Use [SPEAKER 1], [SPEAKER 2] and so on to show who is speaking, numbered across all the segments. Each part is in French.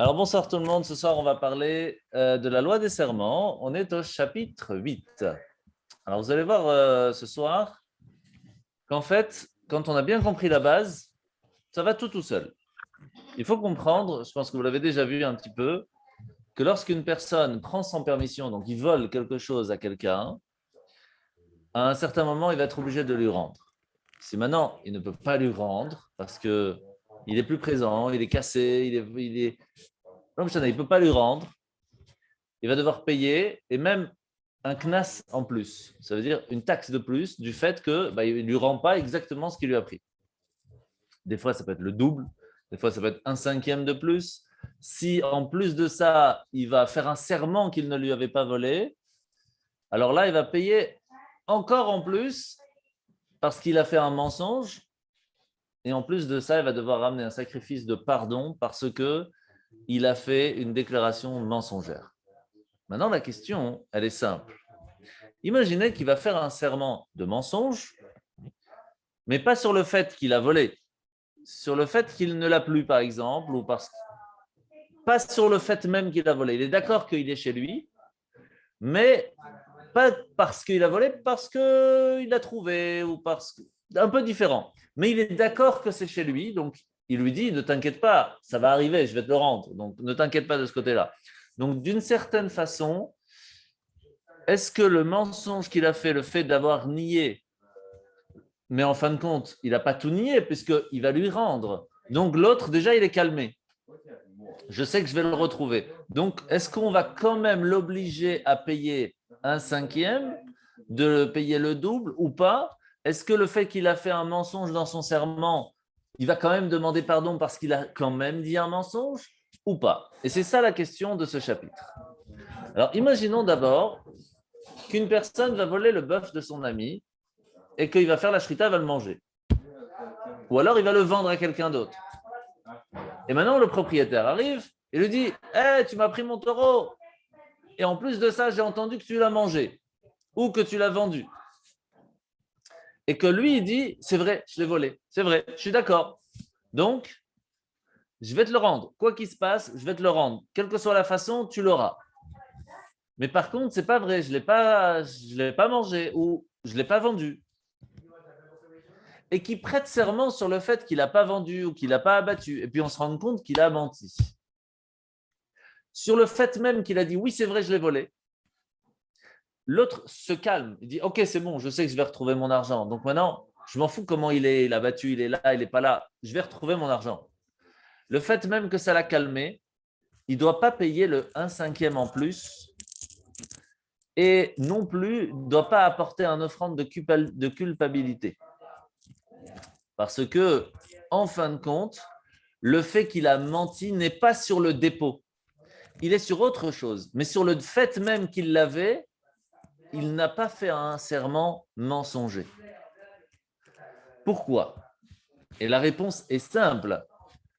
[SPEAKER 1] Alors bonsoir tout le monde, ce soir on va parler de la loi des serments. On est au chapitre 8. Alors vous allez voir ce soir qu'en fait, quand on a bien compris la base, ça va tout seul. Il faut comprendre, je pense que vous l'avez déjà vu un petit peu, que lorsqu'une personne prend sans permission, donc il vole quelque chose à quelqu'un, à un certain moment il va être obligé de lui rendre. Si maintenant il ne peut pas lui rendre parce que il est plus présent, il est cassé, non, il ne peut pas lui rendre, il va devoir payer et même un knas en plus. Ça veut dire une taxe de plus du fait qu'il ne lui rend pas exactement ce qu'il lui a pris. Des fois, ça peut être le double, des fois, ça peut être un cinquième de plus. Si en plus de ça, il va faire un serment qu'il ne lui avait pas volé, alors là, il va payer encore en plus parce qu'il a fait un mensonge. Et en plus de ça, il va devoir ramener un sacrifice de pardon parce qu'il a fait une déclaration mensongère. Maintenant, la question, elle est simple. Imaginez qu'il va faire un serment de mensonge, mais pas sur le fait qu'il a volé, sur le fait qu'il ne l'a plus, par exemple, ou pas sur le fait même qu'il a volé. Il est d'accord qu'il est chez lui, mais pas parce qu'il a volé, parce qu'il l'a trouvé, ou parce que... Un peu différent. Mais il est d'accord que c'est chez lui, donc il lui dit, ne t'inquiète pas, ça va arriver, je vais te le rendre, donc ne t'inquiète pas de ce côté-là. Donc d'une certaine façon, est-ce que le mensonge qu'il a fait, le fait d'avoir nié, mais en fin de compte, il n'a pas tout nié puisqu'il va lui rendre. Donc l'autre, déjà, il est calmé. Je sais que je vais le retrouver. Donc, est-ce qu'on va quand même l'obliger à payer un cinquième, de payer le double ou pas? Est-ce que le fait qu'il a fait un mensonge dans son serment, il va quand même demander pardon parce qu'il a quand même dit un mensonge ou pas? Et c'est ça la question de ce chapitre. Alors, imaginons d'abord qu'une personne va voler le bœuf de son ami et qu'il va faire la shrita, va le manger. Ou alors il va le vendre à quelqu'un d'autre. Et maintenant, le propriétaire arrive et lui dit hey, tu m'as pris mon taureau. Et en plus de ça, j'ai entendu que tu l'as mangé ou que tu l'as vendu. Et que lui, il dit c'est vrai, je l'ai volé. C'est vrai, je suis d'accord. Donc, je vais te le rendre. Quoi qu'il se passe, je vais te le rendre. Quelle que soit la façon, tu l'auras. Mais par contre, c'est pas vrai, je l'ai pas mangé ou je l'ai pas vendu. Et qui prête serment sur le fait qu'il n'a pas vendu ou qu'il n'a pas abattu. Et puis on se rend compte qu'il a menti. Sur le fait même qu'il a dit oui, c'est vrai, je l'ai volé, l'autre se calme. Il dit ok, c'est bon, je sais que je vais retrouver mon argent. Donc maintenant, je m'en fous comment il a battu, il est là, il n'est pas là. Je vais retrouver mon argent. Le fait même que ça l'a calmé, il ne doit pas payer le 1/5 en plus et non plus ne doit pas apporter un offrande de culpabilité. Parce que, en fin de compte, le fait qu'il a menti n'est pas sur le dépôt. Il est sur autre chose. Mais sur le fait même qu'il l'avait, il n'a pas fait un serment mensonger. Pourquoi? Et la réponse est simple.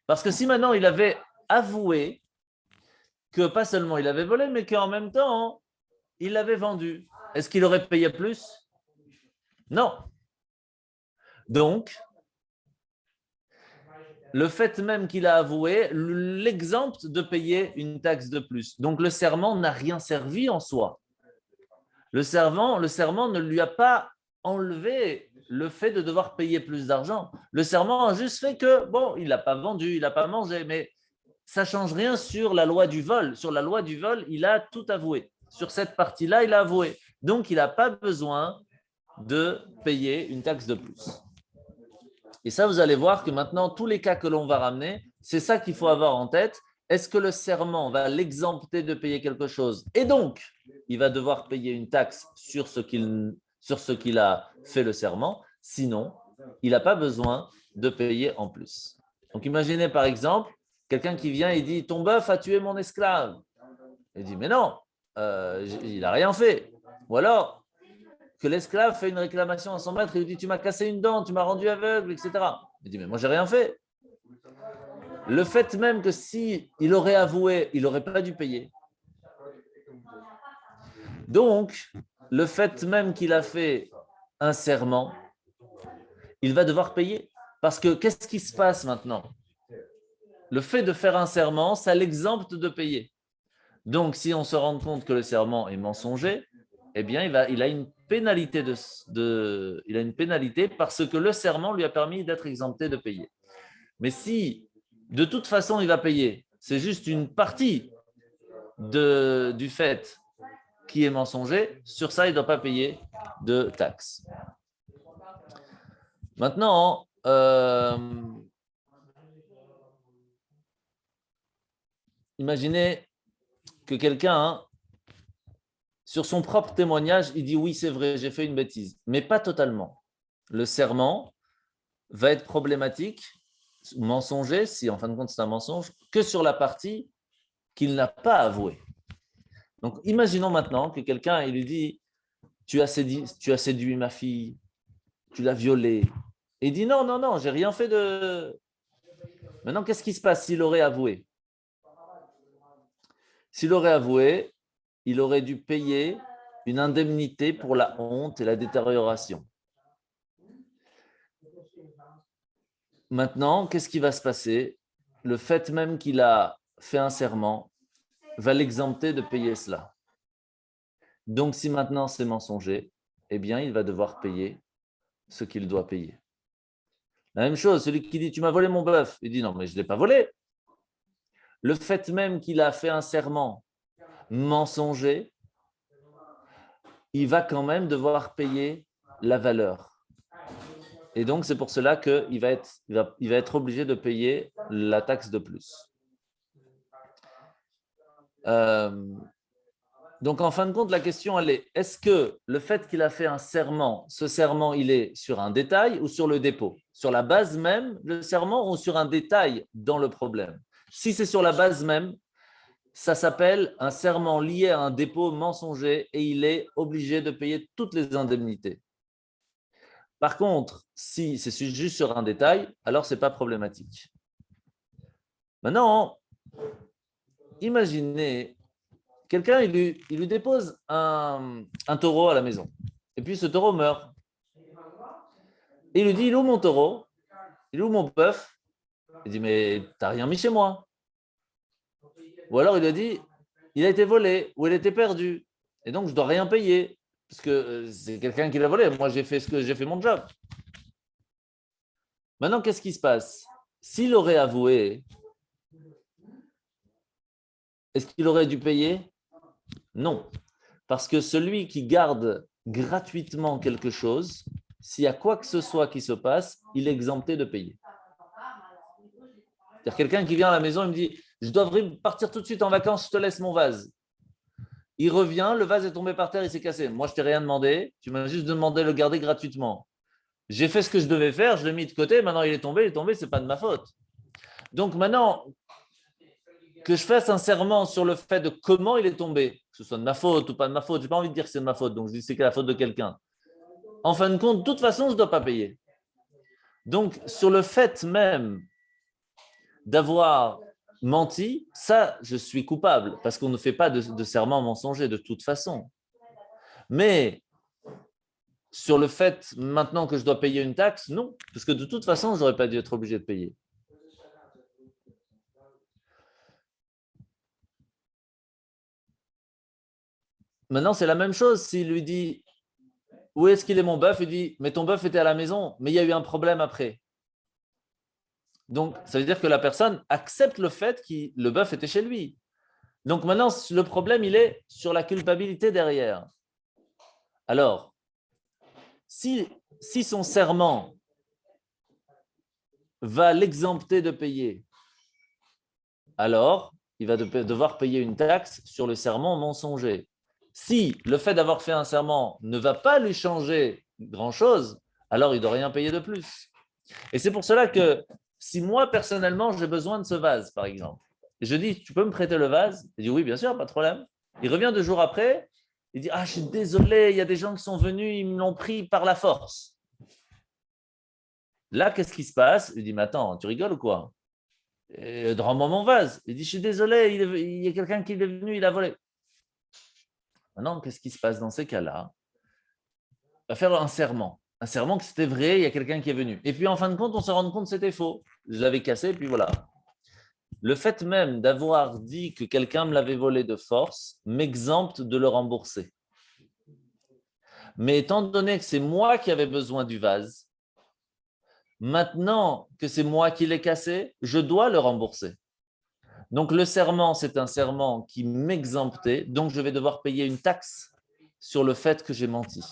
[SPEAKER 1] Parce que si maintenant il avait avoué que pas seulement il avait volé, mais qu'en même temps, il l'avait vendu, est-ce qu'il aurait payé plus? Non. Donc, le fait même qu'il a avoué l'exempte de payer une taxe de plus. Donc, le serment n'a rien servi en soi. Le serment ne lui a pas enlevé le fait de devoir payer plus d'argent. Le serment a juste fait que, bon, il n'a pas vendu, il n'a pas mangé, mais ça ne change rien sur la loi du vol. Sur la loi du vol, il a tout avoué. Sur cette partie-là, il a avoué. Donc, il n'a pas besoin de payer une taxe de plus. Et ça, vous allez voir que maintenant, tous les cas que l'on va ramener, c'est ça qu'il faut avoir en tête. Est-ce que le serment va l'exempter de payer quelque chose? Et donc, il va devoir payer une taxe sur ce qu'il a fait le serment. Sinon, il n'a pas besoin de payer en plus. Donc, imaginez par exemple, quelqu'un qui vient et dit, ton bœuf a tué mon esclave. Il dit, mais non, il n'a rien fait. Ou alors, que l'esclave fait une réclamation à son maître, il lui dit tu m'as cassé une dent, tu m'as rendu aveugle, etc. Il dit mais moi j'ai rien fait. Le fait même que si il aurait avoué, il n'aurait pas dû payer. Donc, le fait même qu'il a fait un serment, il va devoir payer. Parce que qu'est-ce qui se passe maintenant? le fait de faire un serment, ça l'exempte de payer. Donc, si on se rend compte que le serment est mensonger, eh bien, il a une pénalité il a une pénalité parce que le serment lui a permis d'être exempté de payer. Mais si, de toute façon, il va payer, c'est juste une partie du fait qui est mensonger, sur ça, il ne doit pas payer de taxes. Maintenant, imaginez que quelqu'un, sur son propre témoignage, il dit oui, c'est vrai, j'ai fait une bêtise, mais pas totalement. Le serment va être problématique, mensonger, si en fin de compte c'est un mensonge, que sur la partie qu'il n'a pas avouée. Donc, imaginons maintenant que quelqu'un il lui dit tu as séduit ma fille, tu l'as violée. Et il dit non, non, non, j'ai rien fait de. Maintenant, qu'est-ce qui se passe s'il aurait avoué? S'il aurait avoué, il aurait dû payer une indemnité pour la honte et la détérioration. Maintenant, qu'est-ce qui va se passer? Le fait même qu'il a fait un serment va l'exempter de payer cela. Donc, si maintenant c'est mensonger, eh bien, il va devoir payer ce qu'il doit payer. La même chose, celui qui dit « tu m'as volé mon bœuf », il dit « non, mais je ne l'ai pas volé ». Le fait même qu'il a fait un serment mensonger, il va quand même devoir payer la valeur. Et donc, c'est pour cela qu'il va être obligé de payer la taxe de plus. Donc, en fin de compte, la question, elle est, est-ce que le fait qu'il a fait un serment, ce serment, il est sur un détail ou sur le dépôt? Sur la base même, le serment, ou sur un détail dans le problème? Si c'est sur la base même, ça s'appelle un serment lié à un dépôt mensonger et il est obligé de payer toutes les indemnités. Par contre, si c'est juste sur un détail, alors ce n'est pas problématique. Maintenant, imaginez, quelqu'un, il lui dépose un taureau à la maison. Et puis ce taureau meurt. Et il lui dit, il est où mon taureau? Il est où mon bœuf? Il dit, mais t'as rien mis chez moi. Ou alors il lui a dit, il a été volé ou il a été perdu. Et donc je ne dois rien payer. Parce que c'est quelqu'un qui l'a volé. Moi, j'ai fait mon job. Maintenant, qu'est-ce qui se passe? S'il aurait avoué, est-ce qu'il aurait dû payer? Non. Parce que celui qui garde gratuitement quelque chose, s'il y a quoi que ce soit qui se passe, il est exempté de payer. C'est-à-dire quelqu'un qui vient à la maison, il me dit, je dois partir tout de suite en vacances, je te laisse mon vase. Il revient, le vase est tombé par terre, il s'est cassé. Moi, je ne t'ai rien demandé, tu m'as juste demandé de le garder gratuitement. J'ai fait ce que je devais faire, je l'ai mis de côté, maintenant il est tombé, ce n'est pas de ma faute. Donc maintenant, que je fasse un serment sur le fait de comment il est tombé, que ce soit de ma faute ou pas de ma faute, je n'ai pas envie de dire que c'est de ma faute, donc je dis que c'est la faute de quelqu'un. En fin de compte, de toute façon, je ne dois pas payer. Donc, sur le fait même d'avoir menti, ça, je suis coupable, parce qu'on ne fait pas de serment mensonger de toute façon. Mais sur le fait maintenant que je dois payer une taxe, non, parce que de toute façon, je n'aurais pas dû être obligé de payer. Maintenant, c'est la même chose. S'il lui dit où est-ce qu'il est mon bœuf, il dit mais ton bœuf était à la maison, mais il y a eu un problème après. Donc, ça veut dire que la personne accepte le fait que le bœuf était chez lui. Donc maintenant, le problème, il est sur la culpabilité derrière. Alors, si son serment va l'exempter de payer, alors il va devoir payer une taxe sur le serment mensonger. Si le fait d'avoir fait un serment ne va pas lui changer grand-chose, alors il ne doit rien payer de plus. Et c'est pour cela que si moi, personnellement, j'ai besoin de ce vase, par exemple, et je dis, tu peux me prêter le vase? Il dit, oui, bien sûr, pas de problème. Il revient 2 jours après, il dit, ah, je suis désolé, il y a des gens qui sont venus, ils me l'ont pris par la force. Là, qu'est-ce qui se passe? Il dit, mais attends, tu rigoles ou quoi? Rends-moi mon vase. Il dit, je suis désolé, il y a quelqu'un qui est venu, il a volé. Maintenant, qu'est-ce qui se passe dans ces cas-là? Il va faire un serment. Un serment que c'était vrai, il y a quelqu'un qui est venu. Et puis, en fin de compte, on se rend compte que c'était faux. Je l'avais cassé, puis voilà. Le fait même d'avoir dit que quelqu'un me l'avait volé de force m'exempte de le rembourser. Mais étant donné que c'est moi qui avais besoin du vase, maintenant que c'est moi qui l'ai cassé, je dois le rembourser. Donc le serment, c'est un serment qui m'exemptait, donc je vais devoir payer une taxe sur le fait que j'ai menti.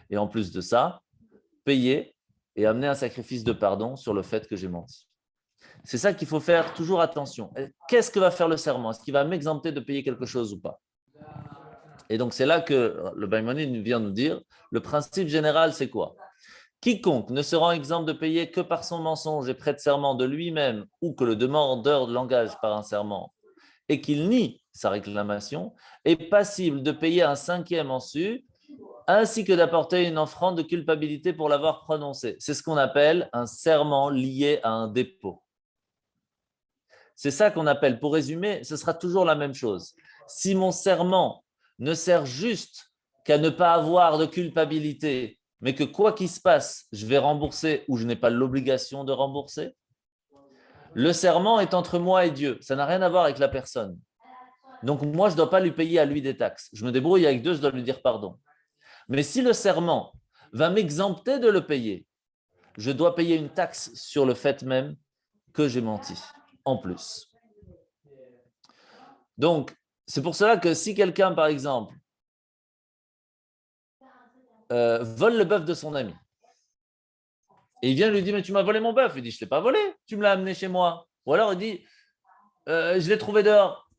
[SPEAKER 1] Et en plus de ça, payer et amener un sacrifice de pardon sur le fait que j'ai menti. C'est ça qu'il faut faire toujours attention. Qu'est-ce que va faire le serment? Est-ce qu'il va m'exempter de payer quelque chose ou pas? Et donc c'est là que le Maïmonide vient nous dire, le principe général, c'est quoi? Quiconque ne se rend exempt de payer que par son mensonge et prête serment de lui-même ou que le demandeur l'engage par un serment et qu'il nie sa réclamation, est passible de payer un cinquième en su ainsi que d'apporter une offrande de culpabilité pour l'avoir prononcé. C'est ce qu'on appelle un serment lié à un dépôt. C'est ça qu'on appelle, pour résumer, ce sera toujours la même chose. Si mon serment ne sert juste qu'à ne pas avoir de culpabilité, mais que quoi qu'il se passe, je vais rembourser ou je n'ai pas l'obligation de rembourser, le serment est entre moi et Dieu. Ça n'a rien à voir avec la personne. Donc moi, je ne dois pas lui payer à lui des taxes. Je me débrouille avec Dieu, je dois lui dire pardon. Mais si le serment va m'exempter de le payer, je dois payer une taxe sur le fait même que j'ai menti, en plus. Donc, c'est pour cela que si quelqu'un, par exemple, vole le bœuf de son ami, et il vient lui dire, mais tu m'as volé mon bœuf. Il dit, je ne l'ai pas volé, tu me l'as amené chez moi. Ou alors il dit, je l'ai trouvé dehors.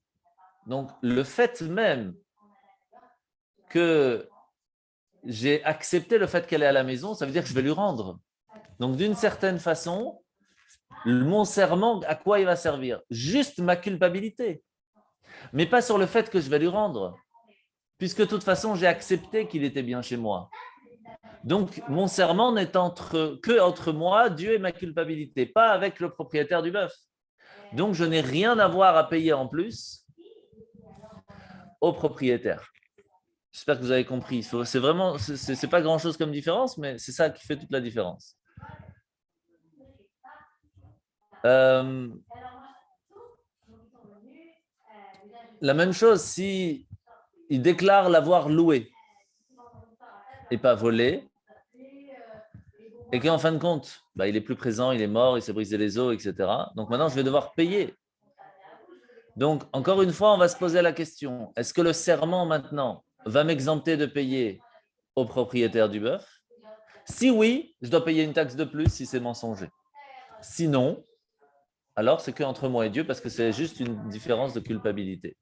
[SPEAKER 1] Donc, le fait même que j'ai accepté le fait qu'elle est à la maison, ça veut dire que je vais lui rendre. Donc, d'une certaine façon, mon serment, à quoi il va servir? Juste ma culpabilité, mais pas sur le fait que je vais lui rendre, puisque de toute façon, j'ai accepté qu'il était bien chez moi. Donc, mon serment n'est que entre moi, Dieu et ma culpabilité, pas avec le propriétaire du bœuf. Donc, je n'ai rien à voir à payer en plus au propriétaire. J'espère que vous avez compris. C'est vraiment, c'est pas grand-chose comme différence, mais c'est ça qui fait toute la différence. La même chose si il déclare l'avoir loué et pas volé, et qu'en fin de compte, il est plus présent, il est mort, il s'est brisé les os, etc. Donc maintenant, je vais devoir payer. Donc, encore une fois, on va se poser la question, est-ce que le serment maintenant va m'exempter de payer au propriétaire du bœuf? Si oui, je dois payer une taxe de plus si c'est mensonger. Sinon, alors c'est qu'entre moi et Dieu parce que c'est juste une différence de culpabilité.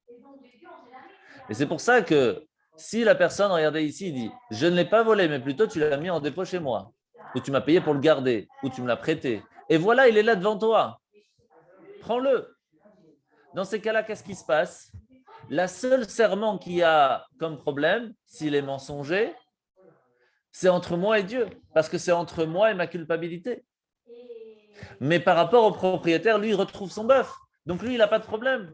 [SPEAKER 1] Et c'est pour ça que si la personne, regardez ici, dit « Je ne l'ai pas volé, mais plutôt tu l'as mis en dépôt chez moi, ou tu m'as payé pour le garder, ou tu me l'as prêté. Et voilà, il est là devant toi. Prends-le. » Dans ces cas-là, qu'est-ce qui se passe? La seule serment qu'il y a comme problème, s'il est mensonger, c'est entre moi et Dieu, parce que c'est entre moi et ma culpabilité. Mais par rapport au propriétaire, lui, il retrouve son bœuf. Donc lui, il n'a pas de problème.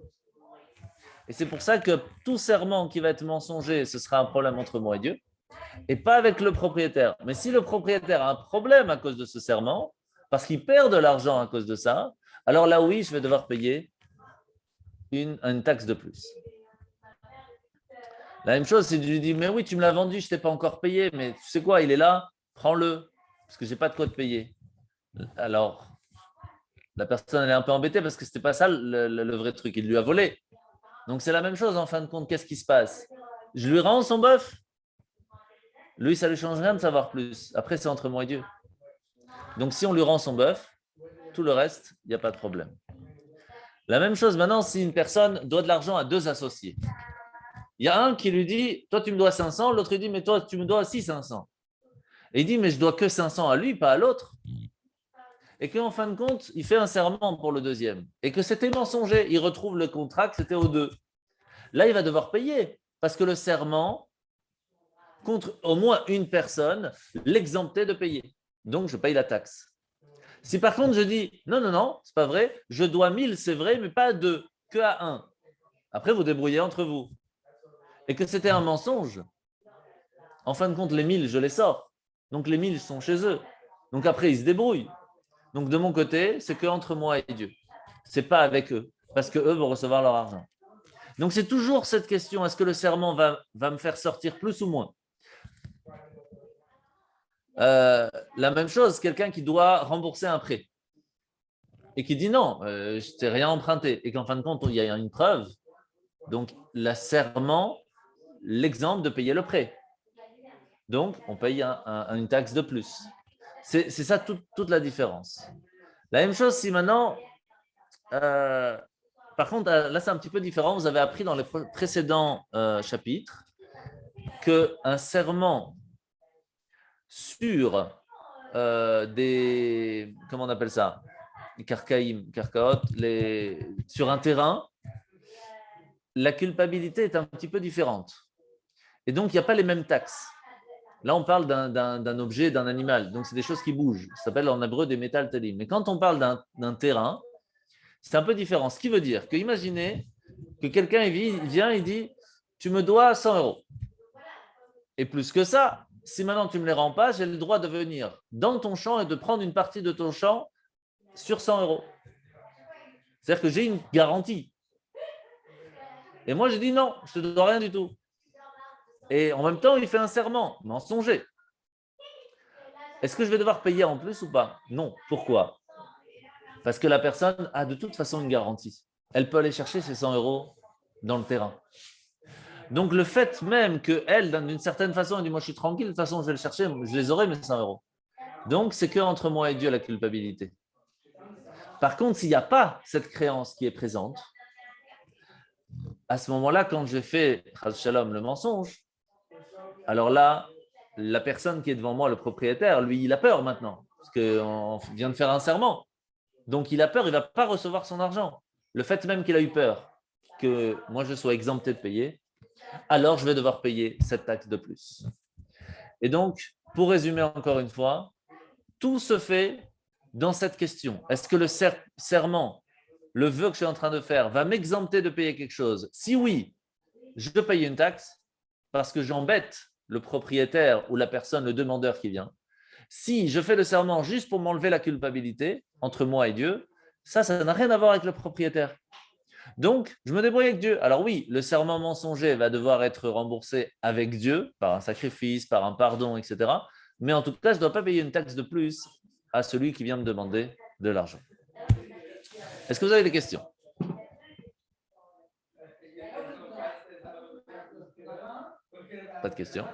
[SPEAKER 1] Et c'est pour ça que tout serment qui va être mensonger, ce sera un problème entre moi et Dieu, et pas avec le propriétaire. Mais si le propriétaire a un problème à cause de ce serment, parce qu'il perd de l'argent à cause de ça, alors là, oui, je vais devoir payer une taxe de plus. La même chose, si je lui dis, mais oui, tu me l'as vendu, je ne t'ai pas encore payé, mais tu sais quoi, il est là, prends-le, parce que je n'ai pas de quoi te payer. Alors, la personne, elle est un peu embêtée parce que ce n'était pas ça le vrai truc, il lui a volé. Donc, c'est la même chose, en fin de compte, qu'est-ce qui se passe? Je lui rends son bœuf. Lui, ça ne lui change rien de savoir plus. Après, c'est entre moi et Dieu. Donc, si on lui rend son bœuf, tout le reste, il n'y a pas de problème. La même chose maintenant, si une personne doit de l'argent à deux associés. Il y a un qui lui dit, toi tu me dois 500, l'autre il dit, mais toi tu me dois aussi 500. Et il dit, mais je dois que 500 à lui, pas à l'autre. Et qu'en fin de compte, il fait un serment pour le deuxième. Et que c'était mensonger. Il retrouve le contrat que c'était aux deux. Là, il va devoir payer. Parce que le serment, contre au moins une personne, l'exemptait de payer. Donc, je paye la taxe. Si par contre, je dis, non, non, non, c'est pas vrai, je dois 1000, c'est vrai, mais pas à deux, que à un. Après, vous débrouillez entre vous. Et que c'était un mensonge. En fin de compte, les 1000, je les sors. Donc, les 1000 sont chez eux. Donc, après, ils se débrouillent. Donc, de mon côté, c'est qu'entre moi et Dieu. Ce n'est pas avec eux. parce qu'eux vont recevoir leur argent. Donc, c'est toujours cette question, est-ce que le serment va me faire sortir plus ou moins? La même chose, quelqu'un qui doit rembourser un prêt et qui dit non, je t'ai rien emprunté, et qu'en fin de compte, il y a une preuve, donc le serment l'exemple de payer le prêt. Donc, on paye une taxe de plus. C'est ça toute la différence. La même chose si maintenant, par contre, là c'est un petit peu différent. Vous avez appris dans les précédents chapitres qu'un serment sur des, comment on appelle ça, les carcaotes, sur un terrain, la culpabilité est un petit peu différente. Et donc, il n'y a pas les mêmes taxes. Là, on parle d'un objet, d'un animal. Donc, c'est des choses qui bougent. Ça s'appelle en hébreu des métal talim. Mais quand on parle d'un terrain, c'est un peu différent. Ce qui veut dire que, imaginez que quelqu'un vient et dit tu me dois 100 euros. Et plus que ça, si maintenant tu ne me les rends pas, j'ai le droit de venir dans ton champ et de prendre une partie de ton champ sur 100 euros. C'est-à-dire que j'ai une garantie. Et moi, je dis non, je ne te dois rien du tout. Et en même temps, il fait un serment mensonger. Est-ce que je vais devoir payer en plus ou pas? Non. Pourquoi? Parce que la personne a de toute façon une garantie. Elle peut aller chercher ses 100 euros dans le terrain. Donc, le fait même qu'elle, d'une certaine façon, elle dit moi, je suis tranquille, de toute façon, je vais le chercher, je les aurai, mes 100 euros. Donc, c'est qu'entre moi et Dieu la culpabilité. Par contre, s'il n'y a pas cette créance qui est présente, à ce moment-là, quand j'ai fait, Shalom, le mensonge, alors là, la personne qui est devant moi, le propriétaire, lui, il a peur maintenant, parce qu'on vient de faire un serment. Donc, il a peur, il ne va pas recevoir son argent. Le fait même qu'il a eu peur que moi, je sois exempté de payer, alors je vais devoir payer cette taxe de plus. Et donc, pour résumer encore une fois, tout se fait dans cette question. Est-ce que le serment, le vœu que je suis en train de faire, va m'exempter de payer quelque chose? Si oui, je peux payer une taxe parce que j'embête le propriétaire ou la personne, le demandeur qui vient. Si je fais le serment juste pour m'enlever la culpabilité entre moi et Dieu, ça n'a rien à voir avec le propriétaire. Donc, je me débrouille avec Dieu. Alors oui, le serment mensonger va devoir être remboursé avec Dieu, par un sacrifice, par un pardon, etc. Mais en tout cas, je ne dois pas payer une taxe de plus à celui qui vient me demander de l'argent. Est-ce que vous avez des questions? Pas de questions?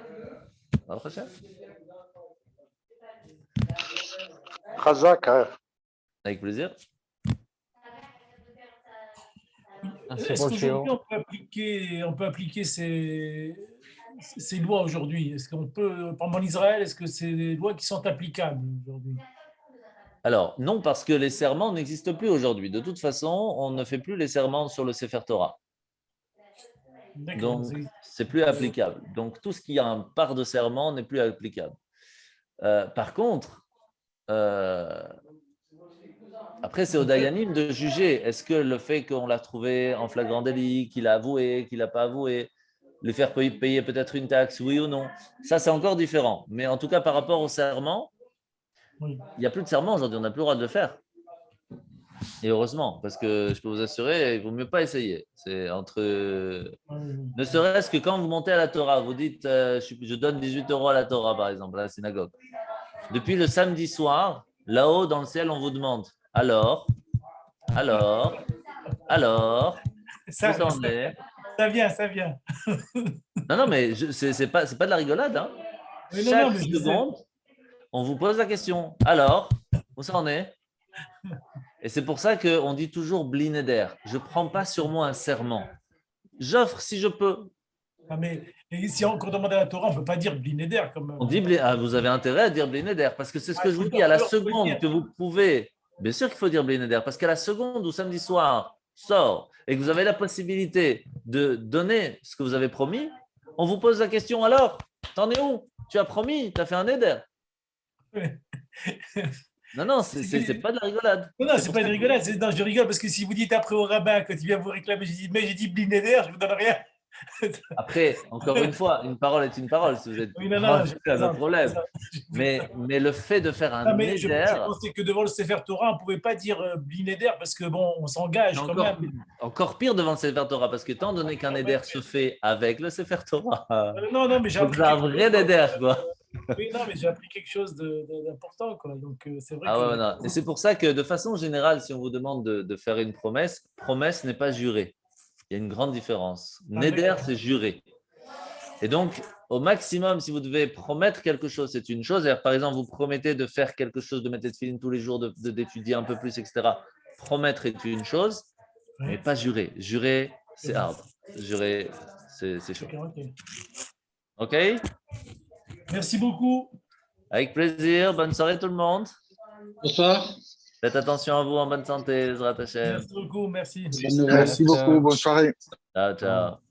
[SPEAKER 1] Avec plaisir.
[SPEAKER 2] Est-ce qu'aujourd'hui, on peut appliquer ces lois aujourd'hui? Est-ce qu'on peut, par exemple en Israël, est-ce que c'est des lois qui sont applicables aujourd'hui?
[SPEAKER 1] Alors, non, parce que les serments n'existent plus aujourd'hui. De toute façon, on ne fait plus les serments sur le Sefer Torah. Donc, c'est plus applicable. Donc, tout ce qui a un part de serment n'est plus applicable. Par contre, après, c'est au Dayanim de juger. Est-ce que le fait qu'on l'a trouvé en flagrant délit, qu'il a avoué, qu'il n'a pas avoué, lui faire payer peut-être une taxe, oui ou non, ça c'est encore différent. Mais en tout cas, par rapport au serment, il n'y a plus de serment aujourd'hui, on n'a plus le droit de le faire. Et heureusement, parce que je peux vous assurer, il ne vaut mieux pas essayer. C'est entre. Ne serait-ce que quand vous montez à la Torah, vous dites je donne 18 euros à la Torah, par exemple, à la synagogue. Depuis le samedi soir, là-haut dans le ciel, on vous demande alors,
[SPEAKER 2] ça vient.
[SPEAKER 1] Non, mais c'est pas de la rigolade. Hein. Chaque seconde, on vous pose la question. Alors, où ça en est? Et c'est pour ça qu'on dit toujours blinéder. Je ne prends pas sur moi un serment. J'offre si je peux.
[SPEAKER 2] Ah, mais si on demande à la Torah, on ne peut pas dire blinéder.
[SPEAKER 1] On dit, vous avez intérêt à dire blinéder, parce que c'est ce que je vous dis. À la seconde que vous pouvez, bien sûr qu'il faut dire blinéder, parce qu'à la seconde où samedi soir sort et que vous avez la possibilité de donner ce que vous avez promis, on vous pose la question alors, t'en es où? Tu as promis, tu as fait un éder. Non, c'est pas de la rigolade.
[SPEAKER 2] Non, c'est pas de rigolade. Non, je rigole parce que si vous dites après au rabbin, quand il vient vous réclamer, j'ai dit blinéder, je vous donne rien.
[SPEAKER 1] Après, encore une fois, une parole est une parole. Si vous êtes
[SPEAKER 2] Oui, non,
[SPEAKER 1] c'est un problème. Mais le fait de faire un
[SPEAKER 2] mais je
[SPEAKER 1] neder,
[SPEAKER 2] pensais que devant le Sefer Torah, on ne pouvait pas dire Bli Neder parce que bon, on s'engage quand même.
[SPEAKER 1] encore pire devant le Sefer Torah, parce que étant donné qu'un neder se fait avec le Sefer Torah,
[SPEAKER 2] Non, mais j'ai
[SPEAKER 1] donc
[SPEAKER 2] appris
[SPEAKER 1] c'est un
[SPEAKER 2] quelque
[SPEAKER 1] vrai
[SPEAKER 2] chose.
[SPEAKER 1] neder, quoi.
[SPEAKER 2] Oui, non, mais j'ai appris quelque chose d'important, quoi. Donc, c'est vrai
[SPEAKER 1] Ah
[SPEAKER 2] que.
[SPEAKER 1] ouais, non. Et c'est pour ça que de façon générale, si on vous demande de faire une promesse, promesse n'est pas jurée. Il y a une grande différence. Neder, c'est juré. Et donc, au maximum, si vous devez promettre quelque chose, c'est une chose. Par exemple, vous promettez de faire quelque chose, de mettre les films tous les jours, d'étudier un peu plus, etc. Promettre est une chose, mais pas jurer. Jurer, c'est hard. Jurer, c'est chaud. OK?
[SPEAKER 2] Merci beaucoup.
[SPEAKER 1] Avec plaisir. Bonne soirée tout le monde.
[SPEAKER 3] Bonsoir.
[SPEAKER 1] Faites attention à vous, en bonne santé, Zrat Hashem.
[SPEAKER 2] Merci beaucoup, merci.
[SPEAKER 3] Merci beaucoup, bonne soirée.
[SPEAKER 1] Ciao, ciao.